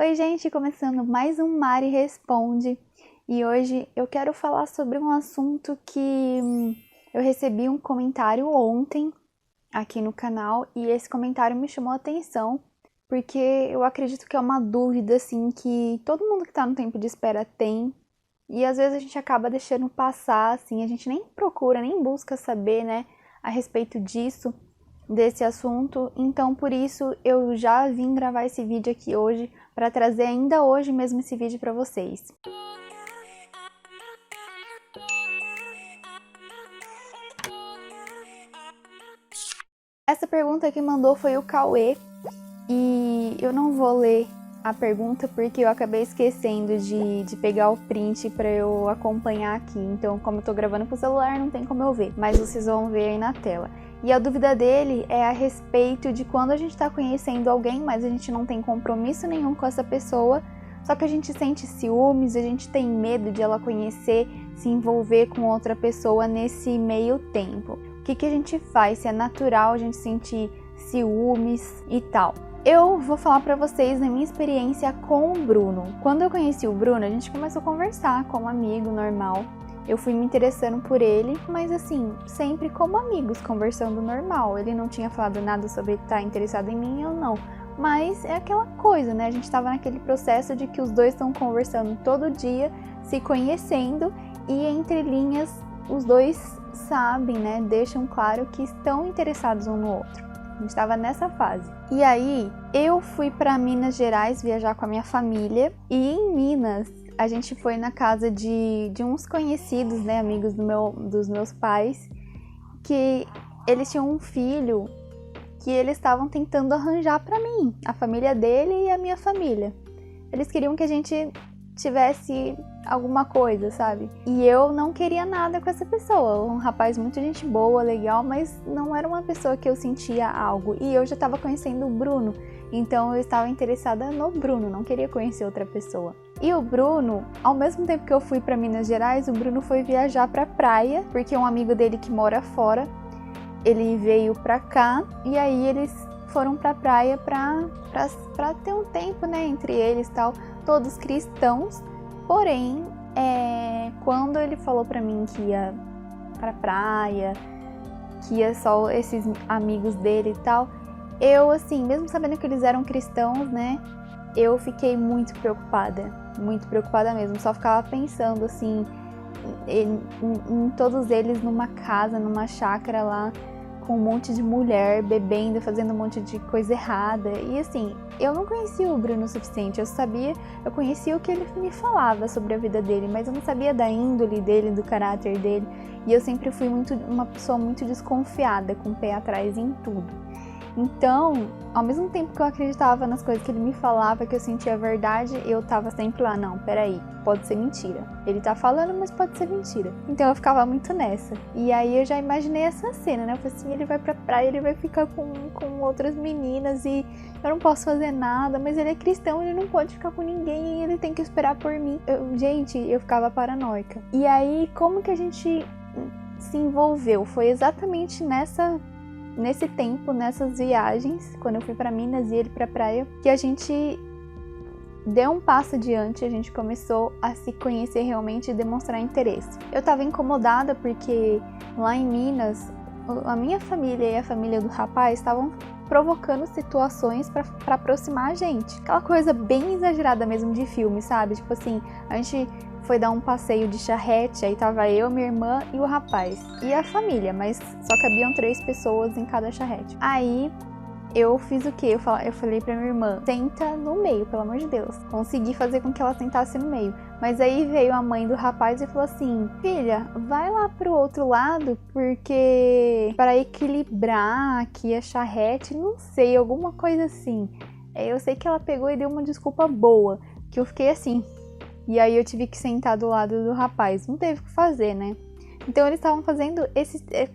Oi gente, começando mais um Mari Responde e hoje eu quero falar sobre um assunto que eu recebi um comentário ontem aqui no canal e esse comentário me chamou a atenção porque eu acredito que é uma dúvida assim que todo mundo que tá no tempo de espera tem e às vezes a gente acaba deixando passar assim, a gente nem procura, nem busca saber, né, a respeito disso. Desse assunto, então por isso eu já vim gravar esse vídeo aqui hoje para trazer ainda hoje mesmo esse vídeo para vocês. Essa pergunta que mandou foi o Cauê e eu não vou ler a pergunta porque eu acabei esquecendo de pegar o print para eu acompanhar aqui, então como eu tô gravando com o celular não tem como eu ver, mas vocês vão ver aí na tela. E a dúvida dele é a respeito de quando a gente está conhecendo alguém, mas a gente não tem compromisso nenhum com essa pessoa, só que a gente sente ciúmes, a gente tem medo de ela conhecer, se envolver com outra pessoa nesse meio tempo. O que a gente faz? Se é natural a gente sentir ciúmes e tal. Eu vou falar pra vocês da minha experiência com o Bruno. Quando eu conheci o Bruno, a gente começou a conversar como amigo normal. Eu fui me interessando por ele, mas assim, sempre como amigos, conversando normal. Ele não tinha falado nada sobre estar interessado em mim, eu não. Mas é aquela coisa, né? A gente tava naquele processo de que os dois estão conversando todo dia, se conhecendo e entre linhas os dois sabem, né? Deixam claro que estão interessados um no outro. A gente tava nessa fase. E aí, eu fui para Minas Gerais viajar com a minha família e em Minas a gente foi na casa de uns conhecidos, né, amigos dos meus pais, que eles tinham um filho que eles estavam tentando arranjar para mim, a família dele e a minha família. Eles queriam que a gente tivesse alguma coisa, sabe? E eu não queria nada com essa pessoa, um rapaz muito gente boa, legal, mas não era uma pessoa que eu sentia algo. E eu já estava conhecendo o Bruno, então eu estava interessada no Bruno, não queria conhecer outra pessoa. E o Bruno, ao mesmo tempo que eu fui para Minas Gerais, o Bruno foi viajar para praia, porque um amigo dele que mora fora, ele veio para cá e aí eles foram para praia para ter um tempo, né, entre eles e tal, todos cristãos. Porém, quando ele falou para mim que ia para praia, que ia só esses amigos dele e tal, eu assim, mesmo sabendo que eles eram cristãos, né, eu fiquei muito preocupada mesmo, só ficava pensando assim, em todos eles numa casa, numa chácara lá, com um monte de mulher, bebendo, fazendo um monte de coisa errada, e assim, eu não conhecia o Bruno o suficiente, eu conhecia o que ele me falava sobre a vida dele, mas eu não sabia da índole dele, do caráter dele, e eu sempre fui uma pessoa muito desconfiada, com o pé atrás em tudo. Então, ao mesmo tempo que eu acreditava nas coisas que ele me falava, que eu sentia a verdade, eu tava sempre lá, não, peraí, pode ser mentira. Ele tá falando, mas pode ser mentira. Então eu ficava muito nessa. E aí eu já imaginei essa cena, né? Eu falei assim, ele vai pra praia, ele vai ficar com outras meninas e eu não posso fazer nada, mas ele é cristão, ele não pode ficar com ninguém, ele tem que esperar por mim. Gente, eu ficava paranoica. E aí, como que a gente se envolveu? Foi exatamente nesse tempo, nessas viagens, quando eu fui para Minas e ele para praia, que a gente deu um passo adiante, a gente começou a se conhecer realmente e demonstrar interesse. Eu tava incomodada porque lá em Minas, a minha família e a família do rapaz estavam provocando situações para aproximar a gente. Aquela coisa bem exagerada mesmo de filme, sabe? Tipo assim, a gente foi dar um passeio de charrete, aí tava eu, minha irmã e o rapaz. E a família, mas só cabiam 3 pessoas em cada charrete. Aí eu fiz o quê? Eu falei pra minha irmã, senta no meio, pelo amor de Deus. Consegui fazer com que ela sentasse no meio. Mas aí veio a mãe do rapaz e falou assim, filha, vai lá pro outro lado, porque para equilibrar aqui a charrete, não sei, alguma coisa assim. Eu sei que ela pegou e deu uma desculpa boa, que eu fiquei assim. E aí eu tive que sentar do lado do rapaz. Não teve o que fazer, né? Então eles estavam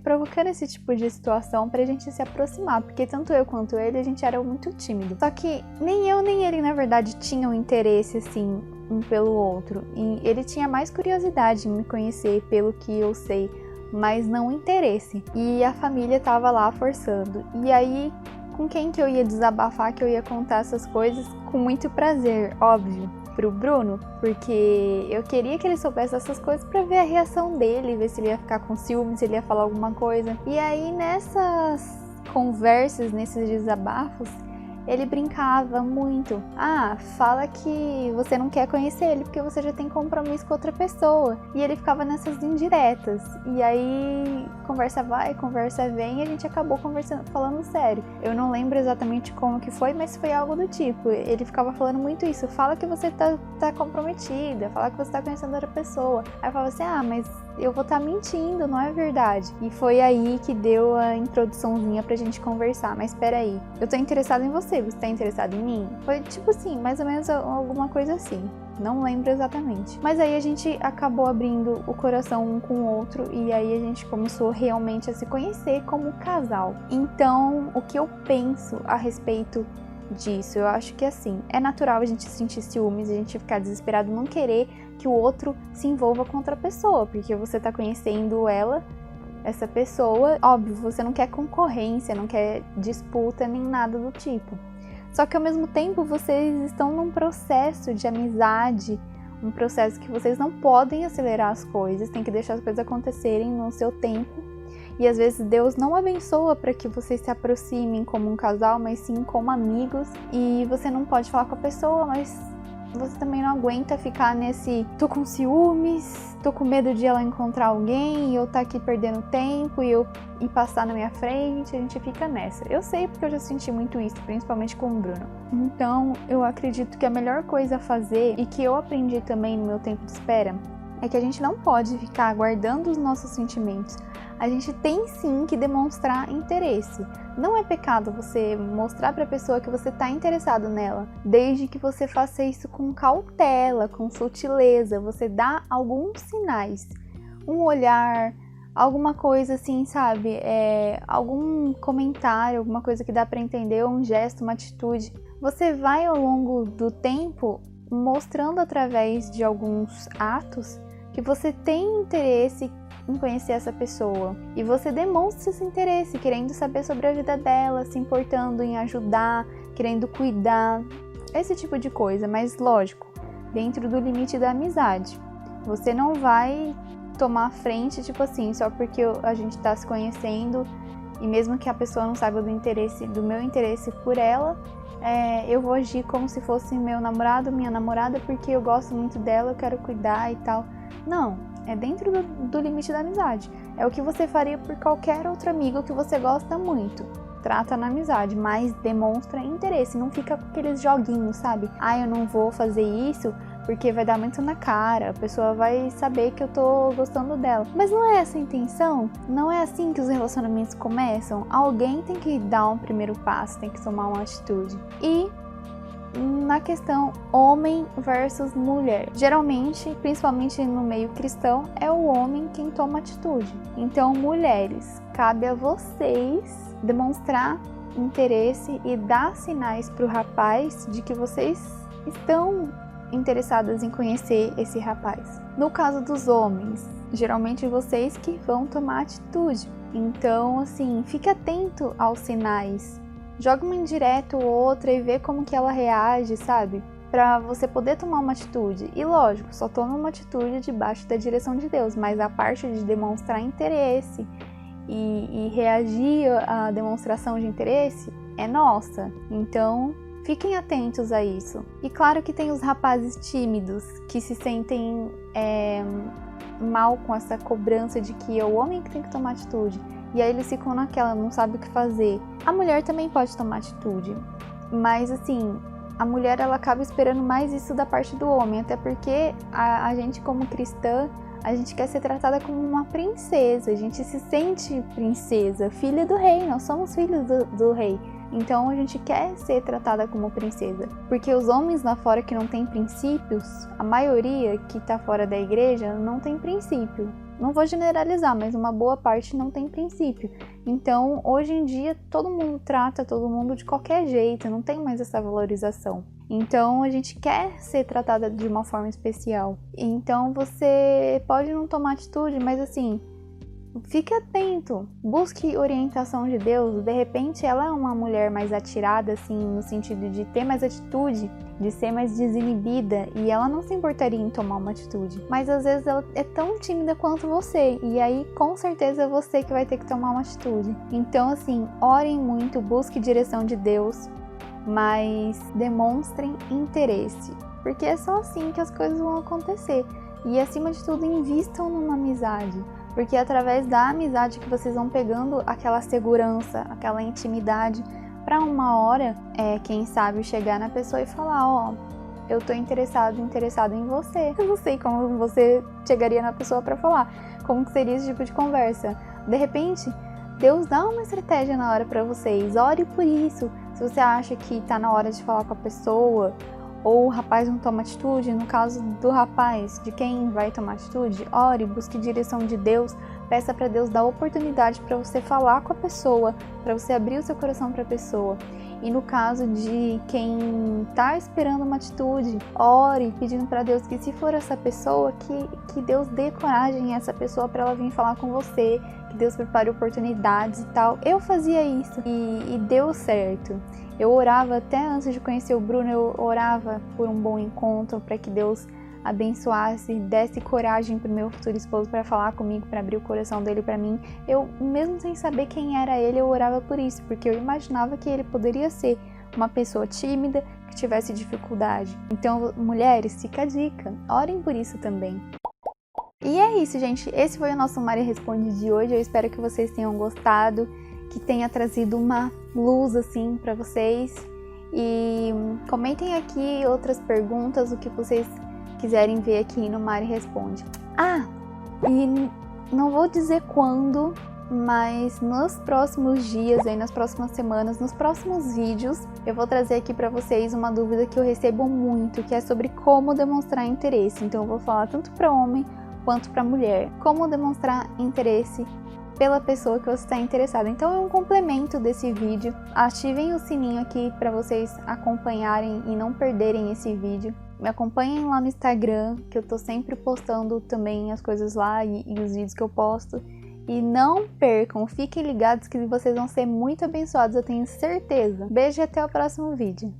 provocando esse tipo de situação pra gente se aproximar, porque tanto eu quanto ele, a gente era muito tímido. Só que nem eu nem ele, na verdade, tinham interesse, assim, um pelo outro. E ele tinha mais curiosidade em me conhecer, pelo que eu sei, mas não interesse. E a família tava lá forçando. E aí com quem que eu ia desabafar, que eu ia contar essas coisas com muito prazer, óbvio, pro Bruno, porque eu queria que ele soubesse essas coisas pra ver a reação dele, ver se ele ia ficar com ciúme, se ele ia falar alguma coisa. E aí nessas conversas, nesses desabafos, ele brincava muito. Ah, fala que você não quer conhecer ele porque você já tem compromisso com outra pessoa. E ele ficava nessas indiretas. E aí, conversa vai, conversa vem, e a gente acabou conversando, falando sério. Eu não lembro exatamente como que foi, mas foi algo do tipo. Ele ficava falando muito isso. Fala que você tá comprometida, fala que você tá conhecendo outra pessoa. Aí eu falava assim, mas eu vou estar mentindo, não é verdade. E foi aí que deu a introduçãozinha pra gente conversar. Mas peraí, eu tô interessada em você tá interessado em mim? Foi tipo assim, mais ou menos alguma coisa assim. Não lembro exatamente. Mas aí a gente acabou abrindo o coração um com o outro e aí a gente começou realmente a se conhecer como casal. Então, o que eu penso a respeito disso? Eu acho que assim, é natural a gente sentir ciúmes, a gente ficar desesperado, não querer que o outro se envolva com outra pessoa, porque você tá conhecendo essa pessoa, óbvio, você não quer concorrência, não quer disputa nem nada do tipo. Só que ao mesmo tempo vocês estão num processo de amizade, um processo que vocês não podem acelerar as coisas, tem que deixar as coisas acontecerem no seu tempo. E às vezes Deus não abençoa para que vocês se aproximem como um casal, mas sim como amigos. E você não pode falar com a pessoa, mas você também não aguenta ficar nesse tô com ciúmes, tô com medo de ela encontrar alguém e eu tá aqui perdendo tempo e passar na minha frente, a gente fica nessa. Eu sei porque eu já senti muito isso, principalmente com o Bruno. Então, eu acredito que a melhor coisa a fazer, e que eu aprendi também no meu tempo de espera, é que a gente não pode ficar guardando os nossos sentimentos. A gente tem sim que demonstrar interesse. Não é pecado você mostrar para a pessoa que você está interessado nela, desde que você faça isso com cautela, com sutileza. Você dá alguns sinais, um olhar, alguma coisa assim, sabe? Algum comentário, alguma coisa que dá para entender, um gesto, uma atitude. Você vai ao longo do tempo mostrando através de alguns atos que você tem interesse em conhecer essa pessoa. E você demonstra esse interesse, querendo saber sobre a vida dela, se importando em ajudar, querendo cuidar, esse tipo de coisa. Mas lógico, dentro do limite da amizade. Você não vai tomar frente, tipo assim, só porque a gente tá se conhecendo e mesmo que a pessoa não saiba do meu interesse por ela, eu vou agir como se fosse meu namorado, minha namorada, porque eu gosto muito dela, eu quero cuidar e tal. Não, é dentro do limite da amizade. É o que você faria por qualquer outro amigo que você gosta muito. Trata na amizade, mas demonstra interesse. Não fica com aqueles joguinhos, sabe? Eu não vou fazer isso porque vai dar muito na cara. A pessoa vai saber que eu tô gostando dela. Mas não é essa a intenção? Não é assim que os relacionamentos começam? Alguém tem que dar um primeiro passo, tem que tomar uma atitude. E na questão homem versus mulher. Geralmente, principalmente no meio cristão, é o homem quem toma atitude. Então, mulheres, cabe a vocês demonstrar interesse e dar sinais para o rapaz de que vocês estão interessadas em conhecer esse rapaz. No caso dos homens, geralmente vocês que vão tomar atitude. Então, assim, fique atento aos sinais. Joga uma indireta ou outra e vê como que ela reage, sabe? Pra você poder tomar uma atitude. E lógico, só toma uma atitude debaixo da direção de Deus, mas a parte de demonstrar interesse e reagir à demonstração de interesse é nossa. Então, fiquem atentos a isso. E claro que tem os rapazes tímidos que se sentem mal com essa cobrança de que é o homem que tem que tomar atitude. E aí eles ficam naquela, não sabe o que fazer. A mulher também pode tomar atitude, mas assim, a mulher ela acaba esperando mais isso da parte do homem, até porque a gente como cristã, a gente quer ser tratada como uma princesa, a gente se sente princesa, filha do rei, nós somos filhos do rei. Então a gente quer ser tratada como princesa, porque os homens lá fora que não têm princípios, a maioria que tá fora da igreja não tem princípio. Não vou generalizar, mas uma boa parte não tem princípio. Então, hoje em dia, todo mundo trata todo mundo de qualquer jeito, não tem mais essa valorização. Então, a gente quer ser tratada de uma forma especial. Então, você pode não tomar atitude, mas assim, fique atento, busque orientação de Deus. De repente ela é uma mulher mais atirada, assim, no sentido de ter mais atitude, de ser mais desinibida, e ela não se importaria em tomar uma atitude. Mas às vezes ela é tão tímida quanto você, e aí com certeza é você que vai ter que tomar uma atitude. Então assim, orem muito, busque direção de Deus, mas demonstrem interesse, porque é só assim que as coisas vão acontecer. E acima de tudo, invistam numa amizade, porque é através da amizade que vocês vão pegando aquela segurança, aquela intimidade, para uma hora, quem sabe, chegar na pessoa e falar, ó, eu tô interessado em você. Eu não sei como você chegaria na pessoa para falar, como que seria esse tipo de conversa. De repente, Deus dá uma estratégia na hora para vocês, ore por isso. Se você acha que tá na hora de falar com a pessoa, ou o rapaz não toma atitude, no caso do rapaz, de quem vai tomar atitude, ore, busque direção de Deus, peça para Deus dar oportunidade para você falar com a pessoa, para você abrir o seu coração para a pessoa. E no caso de quem tá esperando uma atitude, ore pedindo para Deus que, se for essa pessoa, que Deus dê coragem a essa pessoa para ela vir falar com você, que Deus prepare oportunidades e tal. Eu fazia isso e deu certo. Eu orava até antes de conhecer o Bruno, eu orava por um bom encontro, para que Deus abençoasse, desse coragem pro meu futuro esposo para falar comigo, para abrir o coração dele para mim. Eu, mesmo sem saber quem era ele, eu orava por isso, porque eu imaginava que ele poderia ser uma pessoa tímida, que tivesse dificuldade. Então, mulheres, fica a dica, orem por isso também. E é isso, gente. Esse foi o nosso Mari Responde de hoje. Eu espero que vocês tenham gostado, que tenha trazido uma luz assim para vocês. E comentem aqui outras perguntas, o que vocês quiserem ver aqui no Mari Responde. E não vou dizer quando, mas nos próximos dias, aí nas próximas semanas, nos próximos vídeos, eu vou trazer aqui para vocês uma dúvida que eu recebo muito, que é sobre como demonstrar interesse. Então eu vou falar tanto para homem quanto para mulher. Como demonstrar interesse pela pessoa que você está interessado. Então é um complemento desse vídeo. Ativem o sininho aqui para vocês acompanharem e não perderem esse vídeo. Me acompanhem lá no Instagram, que eu tô sempre postando também as coisas lá e os vídeos que eu posto. E não percam, fiquem ligados que vocês vão ser muito abençoados, eu tenho certeza. Beijo e até o próximo vídeo.